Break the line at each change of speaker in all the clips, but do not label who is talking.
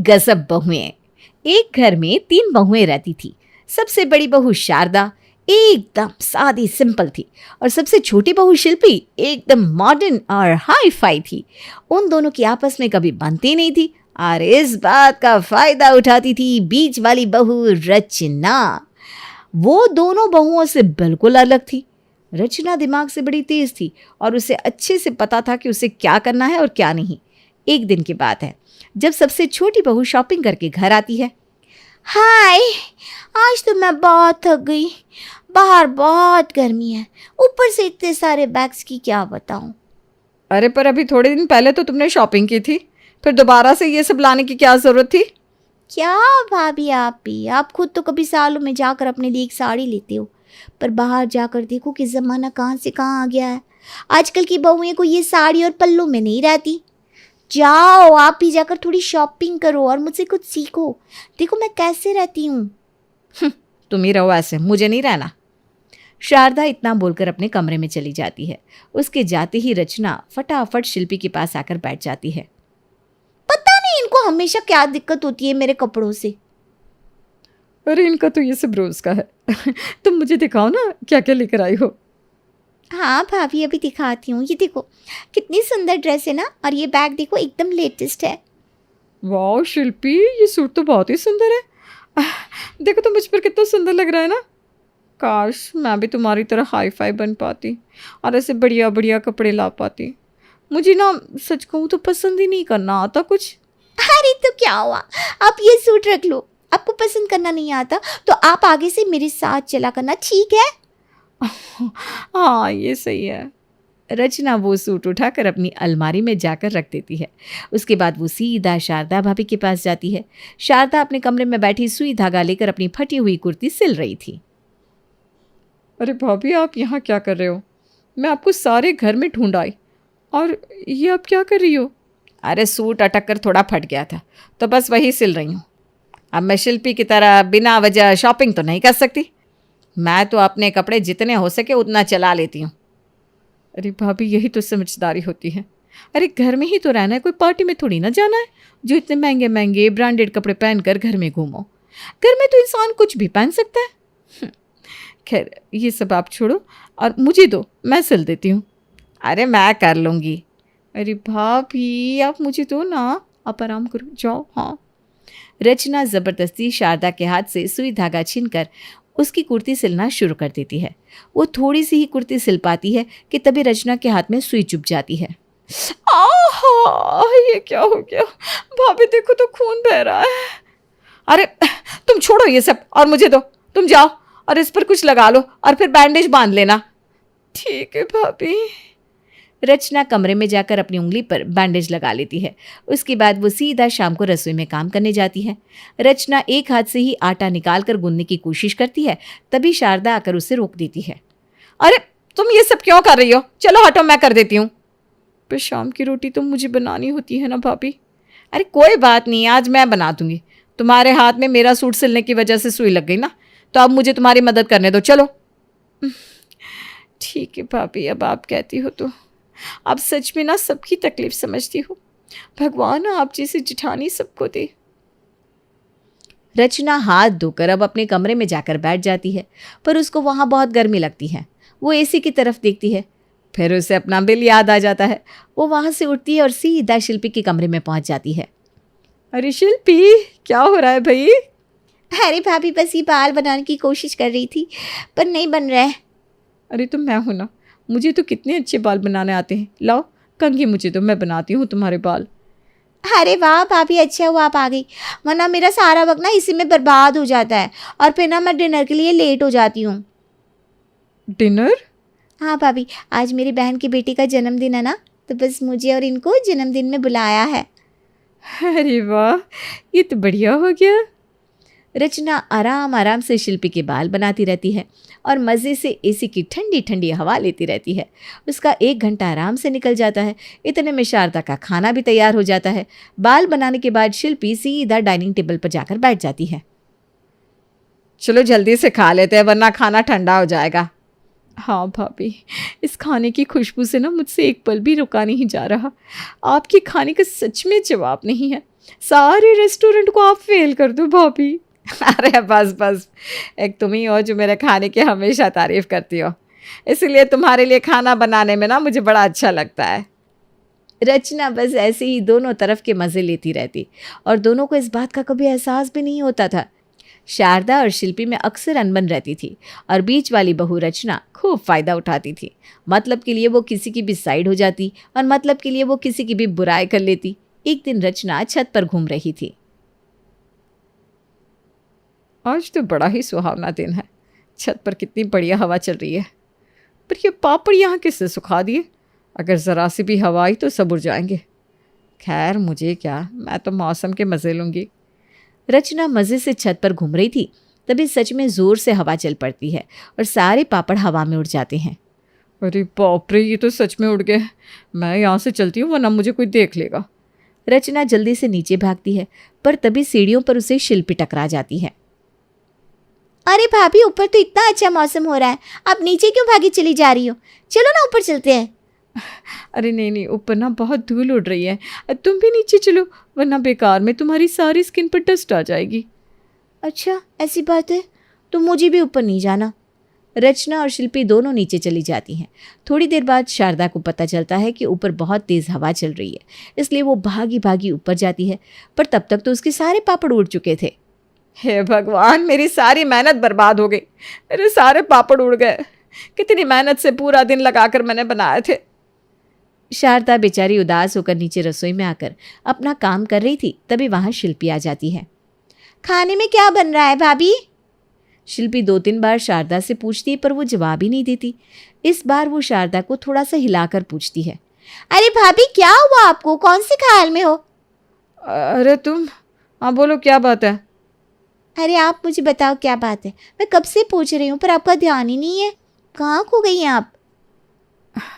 गजब बहुएं। एक घर में 3 बहुएं रहती थी। सबसे बड़ी बहू शारदा एकदम सादी सिंपल थी और सबसे छोटी बहू शिल्पी एकदम मॉडर्न और हाई फाई थी। उन दोनों की आपस में कभी बनती नहीं थी और इस बात का फायदा उठाती थी बीच वाली बहू रचना। वो दोनों बहुओं से बिल्कुल अलग थी। रचना दिमाग से बड़ी तेज थी और उसे अच्छे से पता था कि उसे क्या करना है और क्या नहीं। एक दिन की बात है जब सबसे छोटी बहू शॉपिंग करके घर आती है।
हाय, आज तो मैं बहुत थक गई। बाहर बहुत गर्मी है, ऊपर से इतने सारे बैग्स की क्या बताऊं।
अरे पर अभी थोड़े दिन पहले तो तुमने शॉपिंग की थी, फिर दोबारा से ये सब लाने की क्या ज़रूरत थी?
क्या भाभी, आप भी, आप खुद तो कभी सालों में जाकर अपने लिए एक साड़ी लेते हो, पर बाहर जाकर देखो कि ज़माना कहाँ से कहाँ आ गया है। आजकल की बहुएं को ये साड़ी और पल्लू में नहीं रहती। जाओ आप ही जाकर थोड़ी शॉपिंग करो और मुझसे कुछ सीखो। देखो मैं कैसे रहती हूँ।
तुम ही रहो ऐसे, मुझे नहीं रहना। शारदा इतना बोलकर अपने कमरे में चली जाती है। उसके जाते ही रचना फटाफट शिल्पी के पास आकर बैठ जाती है।
पता नहीं इनको हमेशा क्या दिक्कत होती है मेरे कपड़ों से।
अरे इनका तो ये सब रोज़ का है। तुम मुझे दिखाओ ना क्या क्या लेकर आई हो।
हाँ भाभी, अभी दिखाती हूँ। ये देखो कितनी सुंदर ड्रेस है ना, और ये बैग देखो एकदम लेटेस्ट है।
वाह शिल्पी, ये सूट तो बहुत ही सुंदर है। देखो तो मुझ पर कितना सुंदर लग रहा है ना। काश मैं भी तुम्हारी तरह हाई फाई बन पाती और ऐसे बढ़िया बढ़िया कपड़े ला पाती। मुझे ना सच कहूँ तो पसंद ही नहीं करना आता कुछ।
अरे तो क्या हुआ, आप ये सूट रख लो। आपको पसंद करना नहीं आता तो आप आगे से मेरे साथ चला करना, ठीक है?
हाँ ये सही है।
रचना वो सूट उठाकर अपनी अलमारी में जाकर रख देती है। उसके बाद वो सीधा शारदा भाभी के पास जाती है। शारदा अपने कमरे में बैठी सुई धागा लेकर अपनी फटी हुई कुर्ती सिल रही थी।
अरे भाभी आप यहाँ क्या कर रहे हो? मैं आपको सारे घर में ढूंढ आई और ये आप क्या कर रही हो?
अरे सूट अटक कर थोड़ा फट गया था तो बस वही सिल रही हूँ। अब मैं शिल्पी की तरह बिना वजह शॉपिंग तो नहीं कर सकती। मैं तो अपने कपड़े जितने हो सके उतना चला लेती हूँ।
अरे भाभी यही तो समझदारी होती है। अरे घर में ही तो रहना है, कोई पार्टी में थोड़ी ना जाना है जो इतने महंगे महंगे ब्रांडेड कपड़े पहनकर घर में घूमो। घर में तो इंसान कुछ भी पहन सकता है। खैर ये सब आप छोड़ो और मुझे दो, मैं सिल देती हूँ।
अरे मैं कर लूँगी।
अरे भाभी आप मुझे दो ना, आप आराम करो, जाओ। हाँ।
रचना ज़बरदस्ती शारदा के हाथ से सुई धागा छीनकर उसकी कुर्ती सिलना शुरू कर देती है। वो थोड़ी सी ही कुर्ती सिल पाती है कि तभी रचना के हाथ में सुई चुभ जाती है।
आहा, ये क्या हो गया? भाभी देखो तो खून बह रहा है।
अरे तुम छोड़ो ये सब और मुझे दो। तुम जाओ और इस पर कुछ लगा लो और फिर बैंडेज बांध लेना।
ठीक है भाभी।
रचना कमरे में जाकर अपनी उंगली पर बैंडेज लगा लेती है। उसके बाद वो सीधा शाम को रसोई में काम करने जाती है। रचना एक हाथ से ही आटा निकालकर गूंदने की कोशिश करती है, तभी शारदा आकर उसे रोक देती है।
अरे तुम ये सब क्यों कर रही हो? चलो हटो, मैं कर देती हूँ। पर शाम की रोटी तो मुझे बनानी होती है ना भाभी।
अरे कोई बात नहीं, आज मैं बना दूंगी। तुम्हारे हाथ में मेरा सूट सिलने की वजह से सुई लग गई ना, तो अब मुझे तुम्हारी मदद करने दो। चलो।
ठीक है भाभी, अब आप कहती हो तो। आप सच में ना सबकी तकलीफ समझती हो। भगवान आप जैसी जिठानी सबको दे।
रचना हाथ धोकर अब अपने कमरे में जाकर बैठ जाती है, पर उसको वहाँ बहुत गर्मी लगती है। वो एसी की तरफ देखती है, फिर उसे अपना बिल याद आ जाता है। वो वहाँ से उठती है और सीधा शिल्पी के कमरे में पहुँच जाती है।
अरे शिल्पी क्या हो रहा है भाई?
अरे भाभी बस ये बाल बनाने की कोशिश कर रही थी पर नहीं बन रहा है।
अरे तो मैं हूं ना, मुझे तो कितने अच्छे बाल बनाने आते हैं। लाओ कंघी मुझे तो, मैं बनाती हूँ तुम्हारे बाल।
अरे वाह भाभी, अच्छा हुआ आप आ गई, वरना मेरा सारा वक्त ना इसी में बर्बाद हो जाता है और फिर ना मैं डिनर के लिए लेट हो जाती हूँ।
डिनर?
हाँ भाभी, आज मेरी बहन की बेटी का जन्मदिन है ना, तो बस मुझे और इनको जन्मदिन में बुलाया है।
अरे वाह, ये तो बढ़िया हो गया।
रचना आराम आराम से शिल्पी के बाल बनाती रहती है और मज़े से एसी की ठंडी ठंडी हवा लेती रहती है। उसका 1 घंटा आराम से निकल जाता है। इतने में शारदा का खाना भी तैयार हो जाता है। बाल बनाने के बाद शिल्पी सीधा डाइनिंग टेबल पर जाकर बैठ जाती है।
चलो जल्दी से खा लेते हैं वरना खाना ठंडा हो जाएगा। हाँ भाभी, इस खाने की खुशबू से ना मुझसे एक पल भी रुका नहीं जा रहा। आपके खाने का सच में जवाब नहीं है। सारे रेस्टोरेंट को आप फेल कर दो भाभी। अरे बस बस, एक तुम ही हो जो मेरे खाने की हमेशा तारीफ करती हो, इसीलिए तुम्हारे लिए खाना बनाने में ना मुझे बड़ा अच्छा लगता है।
रचना बस ऐसे ही दोनों तरफ के मज़े लेती रहती और दोनों को इस बात का कभी एहसास भी नहीं होता था। शारदा और शिल्पी में अक्सर अनबन रहती थी और बीच वाली बहू रचना खूब फ़ायदा उठाती थी। मतलब के लिए वो किसी की भी साइड हो जाती और मतलब के लिए वो किसी की भी बुराई कर लेती। एक दिन रचना छत पर घूम रही थी।
आज तो बड़ा ही सुहावना दिन है, छत पर कितनी बढ़िया हवा चल रही है। पर ये पापड़ यहाँ किससे सुखा दिए? अगर ज़रा सी भी हवा आई तो सब उड़ जाएंगे। खैर मुझे क्या, मैं तो मौसम के मज़े लूँगी।
रचना मज़े से छत पर घूम रही थी, तभी सच में ज़ोर से हवा चल पड़ती है और सारे पापड़ हवा में उड़ जाते हैं।
अरे बाप रे, ये तो सच में उड़ गए। मैं यहाँ से चलती हूँ वरना मुझे कोई देख लेगा।
रचना जल्दी से नीचे भागती है, पर तभी सीढ़ियों पर उसे शिल्पी टकरा जाती है।
अरे भाभी, ऊपर तो इतना अच्छा मौसम हो रहा है, आप नीचे क्यों भागी चली जा रही हो? चलो ना ऊपर चलते हैं।
अरे नहीं नहीं, ऊपर ना बहुत धूल उड़ रही है, तुम भी नीचे चलो वरना बेकार में तुम्हारी सारी स्किन पर डस्ट आ जाएगी।
अच्छा ऐसी बात है, तो मुझे भी ऊपर नहीं जाना।
रचना और शिल्पी दोनों नीचे चली जाती हैं। थोड़ी देर बाद शारदा को पता चलता है कि ऊपर बहुत तेज़ हवा चल रही है, इसलिए वो भागी भागी ऊपर जाती है, पर तब तक तो उसके सारे पापड़ उड़ चुके थे।
हे भगवान, मेरी सारी मेहनत बर्बाद हो गई, मेरे सारे पापड़ उड़ गए। कितनी मेहनत से पूरा दिन लगाकर मैंने बनाए थे।
शारदा बेचारी उदास होकर नीचे रसोई में आकर अपना काम कर रही थी, तभी वहाँ शिल्पी आ जाती है।
खाने में क्या बन रहा है भाभी?
शिल्पी 2-3 बार शारदा से पूछती है, पर वो जवाब ही नहीं देती। इस बार वो शारदा को थोड़ा सा हिलाकर पूछती है।
अरे भाभी, क्या हुआ आपको? कौन से ख्याल में हो?
अरे तुम, हाँ बोलो क्या बात है?
अरे आप मुझे बताओ क्या बात है। मैं कब से पूछ रही हूँ पर आपका ध्यान ही नहीं है। कहाँ खो गई हैं आप?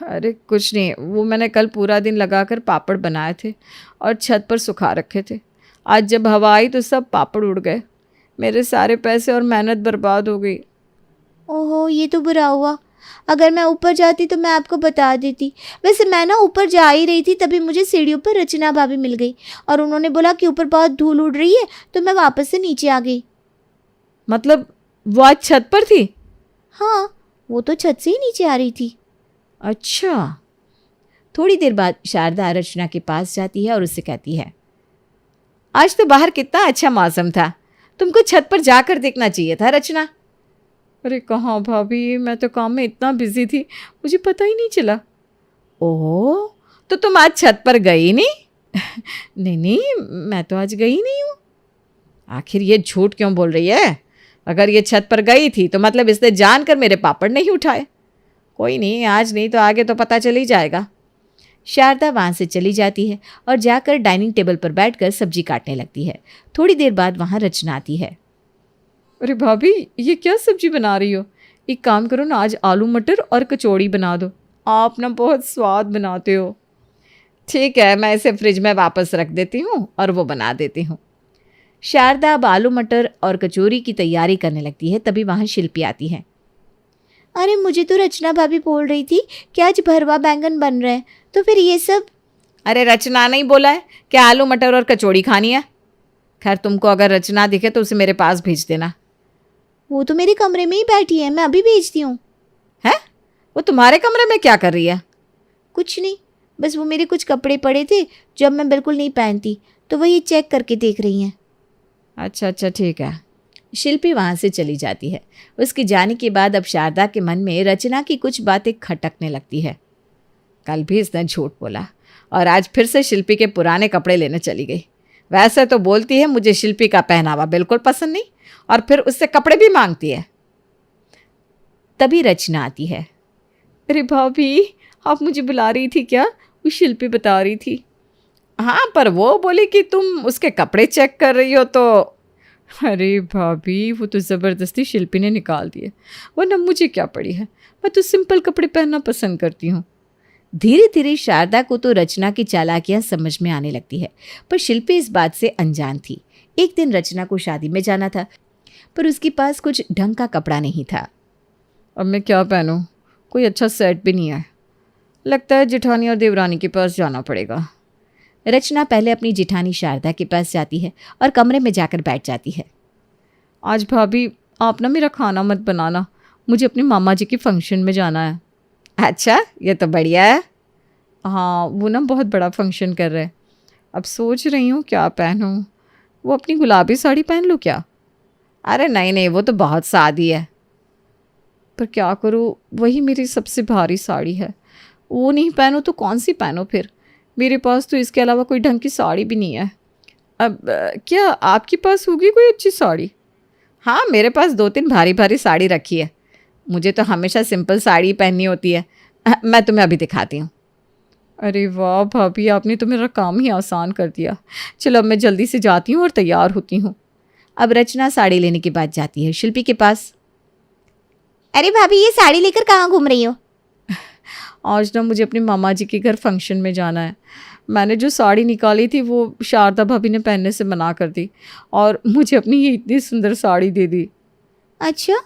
अरे कुछ नहीं, वो मैंने कल पूरा दिन लगाकर पापड़ बनाए थे और छत पर सुखा रखे थे। आज जब हवा आई तो सब पापड़ उड़ गए, मेरे सारे पैसे और मेहनत बर्बाद हो गई।
ओहो, ये तो बुरा हुआ। अगर मैं ऊपर जाती तो मैं आपको बता देती। वैसे मैं ना ऊपर जा ही रही थी, तभी मुझे सीढ़ियों पर रचना भाभी मिल गई और उन्होंने बोला कि ऊपर बहुत धूल उड़ रही है, तो मैं वापस से नीचे आ गई।
मतलब वो आज छत पर थी?
हाँ, वो तो छत से ही नीचे आ रही थी।
अच्छा। थोड़ी देर बाद शारदा रचना के पास जाती है और उससे कहती है,
आज तो बाहर कितना अच्छा मौसम था, तुमको छत पर जाकर देखना चाहिए था रचना। अरे कहाँ भाभी, मैं तो काम में इतना बिजी थी, मुझे पता ही नहीं चला। ओह, तो तुम आज छत पर गई नहीं? नहीं नहीं, मैं तो आज गई नहीं हूँ। आखिर ये झूठ क्यों बोल रही है? अगर ये छत पर गई थी तो मतलब इसने जानकर मेरे पापड़ नहीं उठाए। कोई नहीं, आज नहीं तो आगे तो पता चल ही जाएगा।
शारदा वहाँ से चली जाती है और जाकर डाइनिंग टेबल पर बैठकर सब्जी काटने लगती है। थोड़ी देर बाद वहाँ रचना आती है।
अरे भाभी, ये क्या सब्जी बना रही हो? एक काम करो ना, आज आलू मटर और कचौड़ी बना दो, आप ना बहुत स्वाद बनाते हो। ठीक है, मैं इसे फ्रिज में वापस रख देती हूँ और वो बना देती हूँ।
शारदा अब आलू मटर और कचौरी की तैयारी करने लगती है, तभी वहाँ शिल्पी आती है।
अरे मुझे तो रचना भाभी बोल रही थी कि आज भरवा बैंगन बन रहे हैं, तो फिर ये सब?
अरे रचना नहीं बोला है कि आलू मटर और कचौड़ी खानी है? खैर तुमको अगर रचना दिखे तो उसे मेरे पास भेज देना।
वो तो मेरे कमरे में ही बैठी है, मैं अभी भेजती हूँ।
है? वो तुम्हारे कमरे में क्या कर रही है?
कुछ नहीं, बस वो मेरे कुछ कपड़े पड़े थे जो अब मैं बिल्कुल नहीं पहनती, तो वही चेक करके देख रही हैं।
अच्छा अच्छा, ठीक है।
शिल्पी वहाँ से चली जाती है। उसके जाने के बाद अब शारदा के मन में रचना की कुछ बातें खटकने लगती है।
कल भी इसने झूठ बोला और आज फिर से शिल्पी के पुराने कपड़े लेने चली गई। वैसे तो बोलती है मुझे शिल्पी का पहनावा बिल्कुल पसंद नहीं, और फिर उससे कपड़े भी मांगती है।
तभी रचना आती है।
अरे भाभी, आप मुझे बुला रही थी क्या? वो शिल्पी बता रही थी। हाँ, पर वो बोली कि तुम उसके कपड़े चेक कर रही हो तो। अरे भाभी, वो तो ज़बरदस्ती शिल्पी ने निकाल दिए, वरना मुझे क्या पड़ी है, मैं तो सिंपल कपड़े पहनना पसंद करती हूँ।
धीरे धीरे शारदा को तो रचना की चालाकियां समझ में आने लगती है, पर शिल्पी इस बात से अनजान थी। एक दिन रचना को शादी में जाना था, पर उसके पास कुछ ढंग का कपड़ा नहीं था।
अब मैं क्या पहनूं? कोई अच्छा सेट भी नहीं है। लगता है जेठानी और देवरानी के पास जाना पड़ेगा।
रचना पहले अपनी जिठानी शारदा के पास जाती है और कमरे में जाकर बैठ जाती है।
आज भाभी आप ना मेरा खाना मत बनाना, मुझे अपने मामा जी के फंक्शन में जाना है।
अच्छा, ये तो बढ़िया है।
हाँ, वो ना बहुत बड़ा फंक्शन कर रहे हैं। अब सोच रही हूँ क्या पहनूँ। वो अपनी गुलाबी साड़ी पहन लूँ क्या?
अरे नहीं नहीं, वो तो बहुत सादी है।
पर क्या करूँ, वही मेरी सबसे भारी साड़ी है। वो नहीं पहनूँ तो कौन सी पहनूँ फिर? मेरे पास तो इसके अलावा कोई ढंग की साड़ी भी नहीं है। अब क्या आपके पास होगी कोई अच्छी साड़ी?
हाँ, मेरे पास 2-3 भारी भारी साड़ी रखी है। मुझे तो हमेशा सिंपल साड़ी पहननी होती है। मैं तुम्हें अभी दिखाती हूँ।
अरे वाह भाभी, आपने तो मेरा काम ही आसान कर दिया। चलो अब मैं जल्दी से जाती हूँ और तैयार होती हूँ।
अब रचना साड़ी लेने के बाद जाती है शिल्पी के पास।
अरे भाभी, ये साड़ी लेकर कहाँ घूम रही हो?
आज ना मुझे अपने मामा जी के घर फंक्शन में जाना है। मैंने जो साड़ी निकाली थी वो शारदा भाभी ने पहनने से मना कर दी और मुझे अपनी ये इतनी सुंदर साड़ी दे दी।
अच्छा,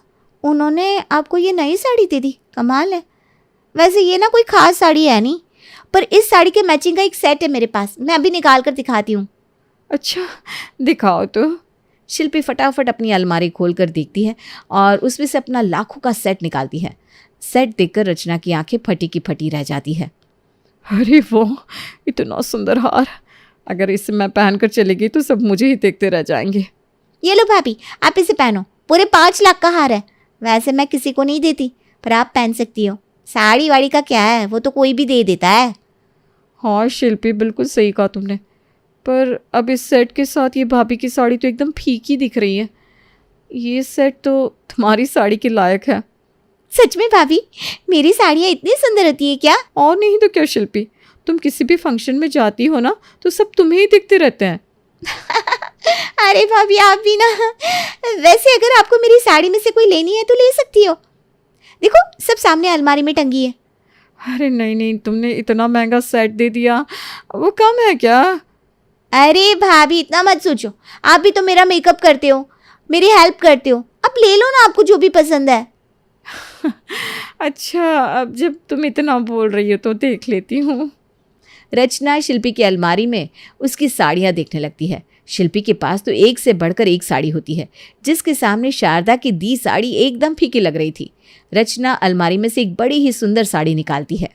उन्होंने आपको ये नई साड़ी दे दी? कमाल है। वैसे ये ना कोई खास साड़ी है नहीं, पर इस साड़ी के मैचिंग का एक सेट है मेरे पास, मैं अभी निकाल कर दिखाती हूँ।
अच्छा, दिखाओ तो।
शिल्पी फटाफट अपनी अलमारी खोल कर देखती है और उसमें से अपना लाखों का सेट निकालती है। सेट देखकर रचना की आंखें फटी की फटी रह जाती है।
अरे वो इतना सुंदर हार, अगर इसे मैं पहन कर चलेगी तो सब मुझे ही देखते रह जाएंगे।
ये लो भाभी, आप इसे पहनो। पूरे 5 लाख का हार है। वैसे मैं किसी को नहीं देती, पर आप पहन सकती हो। साड़ी वाड़ी का क्या है, वो तो कोई भी दे देता है।
हाँ शिल्पी, बिल्कुल सही कहा तुमने। पर अब इस सेट के साथ ये भाभी की साड़ी तो एकदम फीकी दिख रही है। ये सेट तो तुम्हारी साड़ी के लायक है।
सच में भाभी, मेरी साड़ियाँ इतनी सुंदर होती है क्या?
और नहीं तो क्या शिल्पी, तुम किसी भी फंक्शन में जाती हो ना तो सब तुम्हें ही दिखते रहते हैं।
अरे भाभी, आप भी ना। वैसे अगर आपको मेरी साड़ी में से कोई लेनी है तो ले सकती हो। देखो, सब सामने अलमारी में टंगी है।
अरे नहीं नहीं, तुमने इतना महंगा सेट दे दिया, वो कम है क्या?
अरे भाभी, इतना मत सोचो। आप भी तो मेरा मेकअप करते हो, मेरी हेल्प करते हो। अब ले लो ना, आपको जो भी पसंद है।
अच्छा, अब जब तुम इतना बोल रही हो तो देख लेती हूँ।
रचना शिल्पी की अलमारी में उसकी साड़ियाँ देखने लगती है। शिल्पी के पास तो एक से बढ़कर एक साड़ी होती है, जिसके सामने शारदा की दी साड़ी एकदम फीकी लग रही थी। रचना अलमारी में से एक बड़ी ही सुंदर साड़ी निकालती है।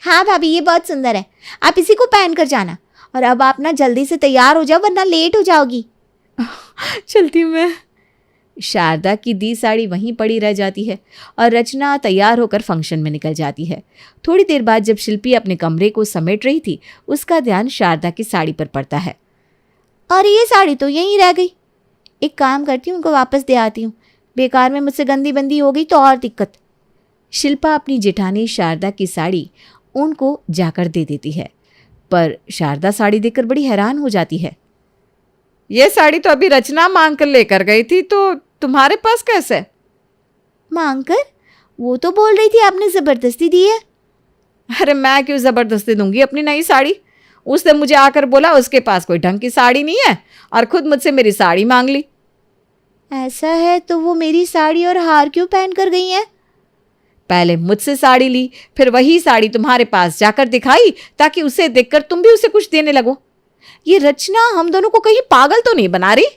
हाँ भाभी, ये बहुत सुंदर है, आप इसी को पहन कर जाना। और अब आप ना जल्दी से तैयार हो जाओ, वरना लेट हो जाओगी।
चलती हूँ मैं।
शारदा की दी साड़ी वहीं पड़ी रह जाती है और रचना तैयार होकर फंक्शन में निकल जाती है। थोड़ी देर बाद जब शिल्पी अपने कमरे को समेट रही थी, उसका ध्यान शारदा की साड़ी पर पड़ता है।
और ये साड़ी तो यहीं रह गई। एक काम करती हूँ, उनको वापस दे आती हूँ। बेकार में मुझसे गंदी बंदी हो गई तो और दिक्कत।
शिल्पा अपनी जेठानी शारदा की साड़ी उनको जाकर दे देती है, पर शारदा साड़ी देखकर बड़ी हैरान हो जाती है।
ये साड़ी तो अभी रचना मांग कर लेकर गई थी, तो तुम्हारे पास कैसे?
मांग कर? वो तो बोल रही थी आपने ज़बरदस्ती दी है।
अरे मैं क्यों ज़बरदस्ती दूंगी अपनी नई साड़ी? उसने मुझे आकर बोला उसके पास कोई ढंग की साड़ी नहीं है और खुद मुझसे मेरी साड़ी मांग ली।
ऐसा है तो वो मेरी साड़ी और हार क्यों पहन कर गई हैं?
पहले मुझसे साड़ी ली, फिर वही साड़ी तुम्हारे पास जाकर दिखाई ताकि उसे देखकर तुम भी उसे कुछ देने लगो। ये रचना हम दोनों को कहीं पागल तो नहीं बना रही?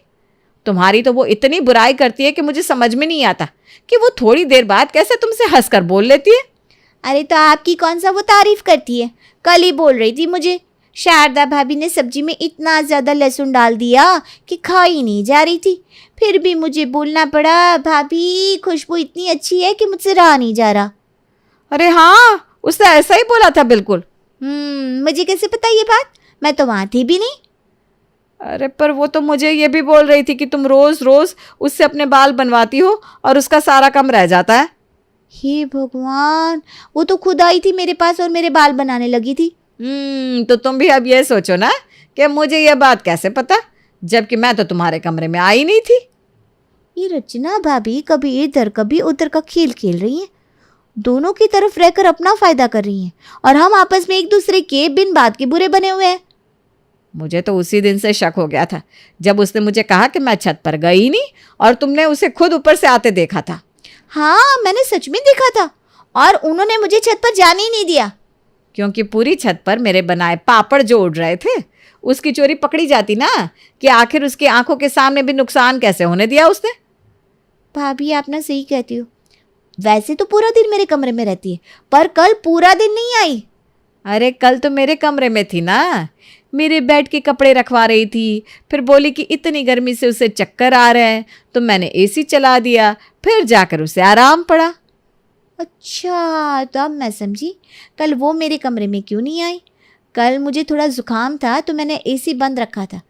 तुम्हारी तो वो इतनी बुराई करती है कि मुझे समझ में नहीं आता कि वो थोड़ी देर बाद कैसे तुमसे हंसकर बोल लेती है।
अरे तो आपकी कौन सा वो तारीफ करती है? कल ही बोल रही थी मुझे, शारदा भाभी ने सब्जी में इतना ज़्यादा लहसुन डाल दिया कि खा ही नहीं जा रही थी। फिर भी मुझे बोलना पड़ा, भाभी खुशबू इतनी अच्छी है कि मुझसे रहा नहीं जा रहा।
अरे हाँ, उसने ऐसा ही बोला था बिल्कुल।
मुझे कैसे पता ये बात? मैं तो वहाँ थी भी नहीं।
अरे पर वो तो मुझे ये भी बोल रही थी कि तुम रोज़ रोज़ उससे अपने बाल बनवाती हो और उसका सारा काम रह जाता है।
हे भगवान, वो तो खुद आई थी मेरे पास और मेरे बाल बनाने लगी थी।
तो तुम भी अब ये सोचो ना कि मुझे ये बात कैसे पता, जबकि मैं तो तुम्हारे कमरे में आई नहीं थी।
ये रचना भाभी कभी इधर कभी उधर का खेल खेल रही हैं। दोनों की तरफ रहकर अपना फायदा कर रही हैं और हम आपस में एक दूसरे के बिन बात के बुरे बने हुए हैं।
मुझे तो उसी दिन से शक हो गया था जब उसने मुझे कहा कि मैं छत पर गई नहीं और तुमने उसे खुद ऊपर से आते देखा था।
हाँ, मैंने सच में देखा था और उन्होंने मुझे छत पर जाने ही नहीं दिया।
क्योंकि पूरी छत पर मेरे बनाए पापड़ जो उड़ रहे थे उसकी चोरी पकड़ी जाती ना, कि आखिर उसकी आंखों के सामने भी नुकसान कैसे होने दिया उसने।
भाभी आप ना सही कहती हो, वैसे तो पूरा दिन मेरे कमरे में रहती है, पर कल पूरा दिन नहीं आई।
अरे कल तो मेरे कमरे में थी ना, मेरे बेड के कपड़े रखवा रही थी, फिर बोली कि इतनी गर्मी से उसे चक्कर आ रहे हैं तो मैंने एसी चला दिया, फिर जाकर उसे आराम पड़ा।
अच्छा, तो अब मैं समझी कल वो मेरे कमरे में क्यों नहीं आई। कल मुझे थोड़ा जुकाम था तो मैंने एसी बंद रखा था,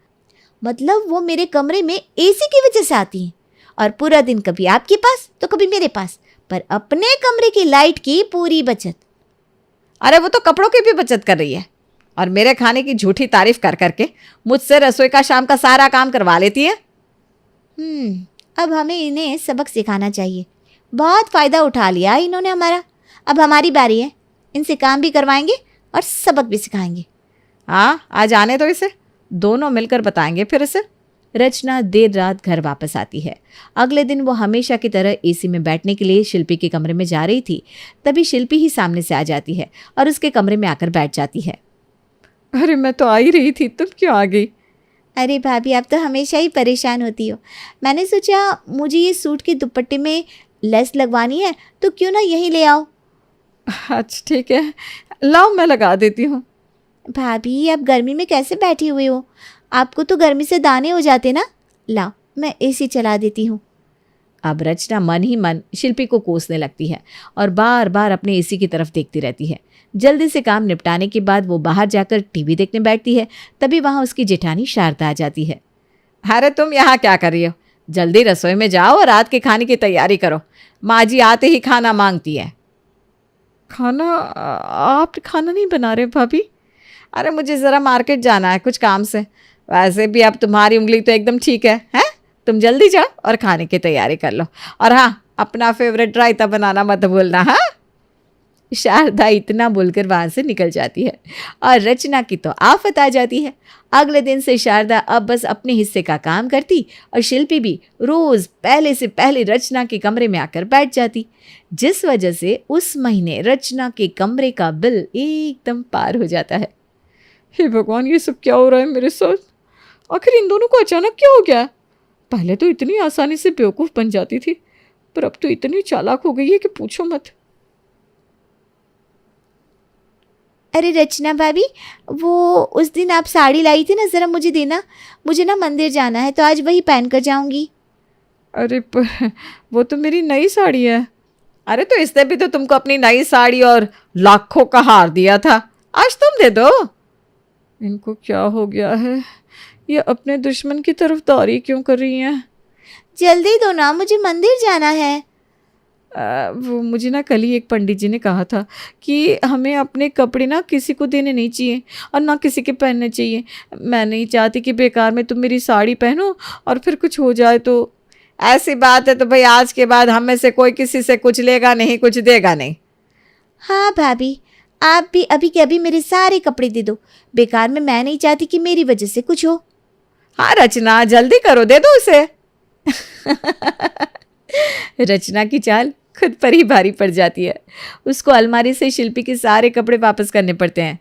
मतलब वो मेरे कमरे में एसी की वजह से आती हैं, और पूरा दिन कभी आपके पास तो कभी मेरे पास, पर अपने कमरे की लाइट की पूरी बचत।
अरे वो तो कपड़ों की भी बचत कर रही है, और मेरे खाने की झूठी तारीफ कर करके मुझसे रसोई का शाम का सारा काम करवा लेती है।
अब हमें इन्हें सबक सिखाना चाहिए। बहुत फ़ायदा उठा लिया इन्होंने हमारा। अब हमारी बारी है, इनसे काम भी करवाएंगे और सबक भी सिखाएंगे।
हाँ, आज आने दो इसे, दोनों मिलकर बताएंगे फिर इसे।
रचना देर रात घर वापस आती है। अगले दिन वो हमेशा की तरह एसी में बैठने के लिए शिल्पी के कमरे में जा रही थी। तभी शिल्पी ही सामने से आ जाती है और उसके कमरे में आकर बैठ जाती है।
अरे मैं तो आ ही रही थी, तुम क्यों आ गई?
अरे भाभी, आप तो हमेशा ही परेशान होती हो। मैंने सोचा मुझे ये सूट के दुपट्टे में लेस लगवानी है, तो क्यों ना यही ले आओ।
अच्छा ठीक है, लाओ मैं लगा देती हूँ।
भाभी, आप गर्मी में कैसे बैठी हुई हो? आपको तो गर्मी से दाने हो जाते ना। लाओ मैं एसी चला देती हूँ।
अब रचना मन ही मन शिल्पी को कोसने लगती है और बार बार अपने एसी की तरफ देखती रहती है। जल्दी से काम निपटाने के बाद वो बाहर जाकर टीवी देखने बैठती है। तभी वहाँ उसकी जेठानी शारदा आ जाती है।
अरे तुम यहाँ क्या कर रही हो? जल्दी रसोई में जाओ और रात के खाने की तैयारी करो, माँ जी आते ही खाना मांगती है। खाना? आप खाना नहीं बना रहे भाभी? अरे मुझे ज़रा मार्केट जाना है कुछ काम से। वैसे भी अब तुम्हारी उंगली तो एकदम ठीक है, हैं? तुम जल्दी जाओ और खाने की तैयारी कर लो, और हाँ, अपना फेवरेट रायता बनाना मत भूलना। हाँ,
शारदा इतना बोलकर वहाँ से निकल जाती है और रचना की तो आफत आ जाती है। अगले दिन से शारदा अब बस अपने हिस्से का काम करती और शिल्पी भी रोज पहले से पहले रचना के कमरे में आकर बैठ जाती, जिस वजह से उस महीने रचना के कमरे का बिल एकदम पार हो जाता है।
हे भगवान, ये सब क्या हो रहा है मेरे साथ? आखिर इन दोनों को अचानक क्या हो गया? पहले तो इतनी आसानी से बेवकूफ़ बन जाती थी, पर अब तो इतनी चालाक हो गई है कि पूछो मत।
अरे रचना भाभी, वो उस दिन आप साड़ी लाई थी ना, ज़रा मुझे देना। मुझे ना मंदिर जाना है, तो आज वही पहन कर जाऊंगी।
अरे पर वो तो मेरी नई साड़ी है। अरे तो इसने भी तो तुमको अपनी नई साड़ी और लाखों का हार दिया था, आज तुम दे दो। इनको क्या हो गया है? ये अपने दुश्मन की तरफदारी क्यों कर रही हैं?
जल्दी दो ना, मुझे मंदिर जाना है।
वो मुझे ना कल ही एक पंडित जी ने कहा था कि हमें अपने कपड़े ना किसी को देने नहीं चाहिए और ना किसी के पहनने चाहिए। मैं नहीं चाहती कि बेकार में तुम मेरी साड़ी पहनो और फिर कुछ हो जाए तो। ऐसी बात है तो भाई आज के बाद हम में से कोई किसी से कुछ लेगा नहीं, कुछ देगा नहीं।
हाँ भाभी, आप भी अभी के अभी मेरे सारे कपड़े दे दो। बेकार में मैं नहीं चाहती कि मेरी वजह से कुछ हो।
हाँ रचना, जल्दी करो, दे दो उसे।
रचना की चाल खुद पर ही भारी पड़ जाती है। उसको अलमारी से शिल्पी के सारे कपड़े वापस करने पड़ते हैं।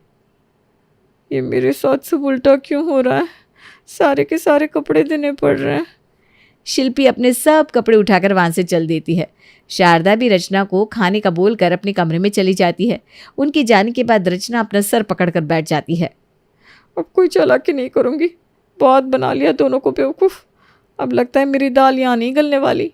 ये मेरे साथ सब उल्टा क्यों हो रहा है? सारे के सारे कपड़े देने पड़ रहे हैं।
शिल्पी अपने सब कपड़े उठाकर वहाँ से चल देती है। शारदा भी रचना को खाने का बोल कर अपने कमरे में चली जाती है। उनके जाने के बाद रचना अपना सर पकड़कर बैठ जाती है।
अब कोई चालाकी नहीं करूँगी, बहुत बना लिया दोनों को बेवकूफ़। अब लगता है मेरी दाल यहाँ नहीं गलने वाली।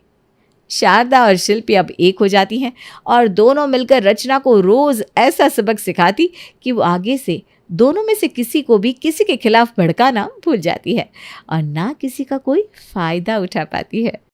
शारदा और शिल्पी अब एक हो जाती हैं और दोनों मिलकर रचना को रोज ऐसा सबक सिखाती कि वो आगे से दोनों में से किसी को भी किसी के खिलाफ भड़काना भूल जाती है और ना किसी का कोई फायदा उठा पाती है।